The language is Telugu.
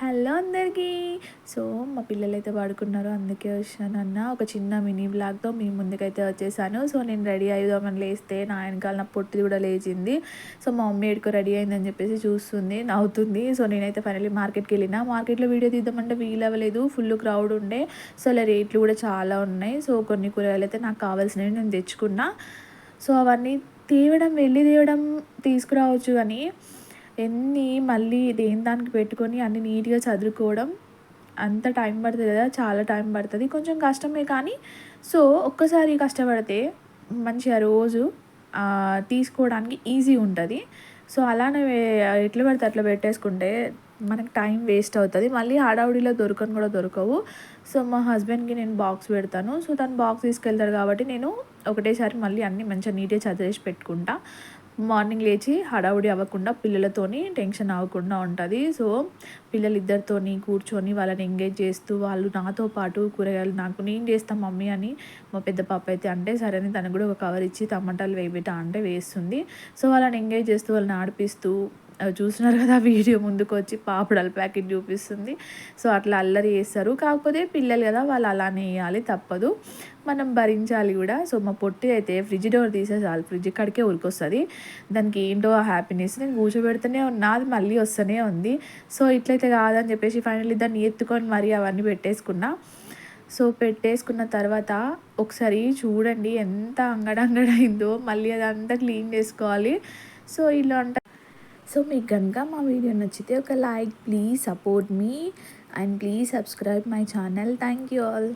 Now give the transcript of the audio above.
హలో అందరికీ. సో మా పిల్లలైతే పడుకున్నారు, అందుకే వచ్చానన్న ఒక చిన్న మినీ వ్లాగ్తో మీ ముందుకైతే వచ్చేసాను. సో నేను రెడీ అవుదామని లేస్తే నా వెనకాల నా పొట్టిది కూడా లేచింది. సో మా మమ్మీ ఎడుకో రెడీ అయిందని చెప్పేసి చూస్తుంది, నవ్వుతుంది. సో నేనైతే ఫైనల్లీ మార్కెట్కి వెళ్ళిన. మార్కెట్లో వీడియో తీద్దామంటే వీలు అవ్వలేదు, ఫుల్ క్రౌడ్ ఉండే. సో అలా రేట్లు కూడా చాలా ఉన్నాయి. సో కొన్ని కూరగాయలు అయితే నాకు కావాల్సినవి నేను తెచ్చుకున్నా. సో అవన్నీ తేవడం తీసుకురావచ్చు, కానీ మళ్ళీ దేని దానికి పెట్టుకొని అన్ని నీట్గా చదువుకోవడం అంత టైం పడుతుంది కదా, చాలా టైం పడుతుంది, కొంచెం కష్టమే. కానీ సో ఒక్కసారి కష్టపడితే మంచిగా రోజు తీసుకోవడానికి ఈజీ ఉంటుంది. సో అలానే ఎట్లా పడితే అట్లా పెట్టేసుకుంటే మనకు టైం వేస్ట్ అవుతుంది, మళ్ళీ హడావుడిలో దొరకవు. సో మా హస్బెండ్కి నేను బాక్స్ పెడతాను, సో తను బాక్స్ తీసుకెళ్తాడు కాబట్టి నేను ఒకటేసారి మళ్ళీ అన్నీ మంచిగా నీట్గా చదివేసి పెట్టుకుంటా. మార్నింగ్ లేచి హడావుడి అవ్వకుండా, పిల్లలతోని టెన్షన్ అవ్వకుండా ఉంటుంది. సో పిల్లలిద్దరితోని కూర్చొని వాళ్ళని ఎంగేజ్ చేస్తూ, వాళ్ళు నాతో పాటు కూరగాయలు నేను చేస్తాను మమ్మీ అని మా పెద్ద పాప అయితే అంటే సరే అని తనకు కూడా ఒక కవర్ ఇచ్చి టమాటాలు వేయబెట్టా అంటే వేస్తుంది. సో వాళ్ళని ఎంగేజ్ చేస్తూ వాళ్ళని ఆడిపిస్తూ చూస్తున్నారు కదా వీడియో ముందుకు వచ్చి పాపడాల ప్యాకెట్ చూపిస్తుంది. సో అట్లా అల్లరి చేస్తారు, కాకపోతే పిల్లలు కదా వాళ్ళు అలానే వేయాలి, తప్పదు, మనం భరించాలి కూడా. సో మా పొట్టి అయితే ఫ్రిడ్జ్ డోర్ తీసేసాలి, ఫ్రిడ్జ్ కాడికే ఉరికొస్తుంది. దానికి ఏంటో ఆ హ్యాపీనెస్, నేను కూర్చోబెడుతూనే ఉన్నా, అది మళ్ళీ వస్తూనే ఉంది. సో ఇట్లయితే కాదని చెప్పేసి ఫైనల్లీ దాన్ని ఎత్తుకొని మరీ అవన్నీ పెట్టేసుకున్నా. సో పెట్టేసుకున్న తర్వాత ఒకసారి చూడండి ఎంత అంగడంగడైందో, మళ్ళీ అదంతా క్లీన్ చేసుకోవాలి. సో ఇలా అంట. సో మీకు కనుక మా వీడియో నచ్చితే ఒక like, please support me and please subscribe my channel. Thank you all.